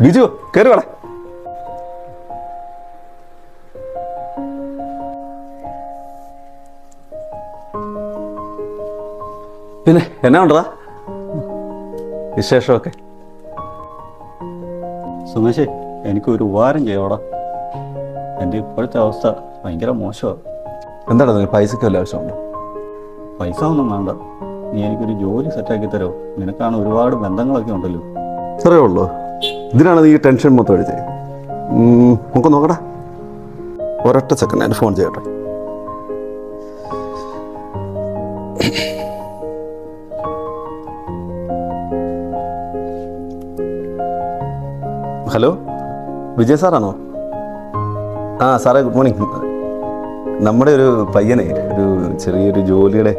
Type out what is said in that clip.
ബിജു കയറി വേണേ. പിന്നെ എന്നാ ഉണ്ടതാ വിശേഷമൊക്കെ? സുമേഷേ, എനിക്കൊരു ഉപകാരം ചെയ്യോടാ. എൻ്റെ ഇപ്പോഴത്തെ അവസ്ഥ ഭയങ്കര മോശമാണ്. എന്താണ് നിനക്ക് പൈസയ്ക്ക് വല്ല ആവശ്യമുണ്ടോ? പൈസ ഒന്നും വേണ്ട, നീ എനിക്കൊരു ജോലി സെറ്റാക്കി തരുമോ? നിനക്കാണ് ഒരുപാട് ബന്ധങ്ങളൊക്കെ ഉണ്ടല്ലോ. ഇത്രയേ ഉള്ളൂ? ഇതിനാണ് നീ ടെൻഷൻ മൊത്തം അടിച്ചേ. നമുക്ക് നോക്കടാ, ഒരൊറ്റ സെക്കൻഡ് ഞാൻ ഫോൺ ചെയ്യട്ടെ. ഹലോ, വിജയ് സാറാണോ? ആ സാറേ, ഗുഡ് മോർണിംഗ്. നമ്മുടെ ഒരു പയ്യനെ ഒരു ചെറിയൊരു ജോലിയുടെ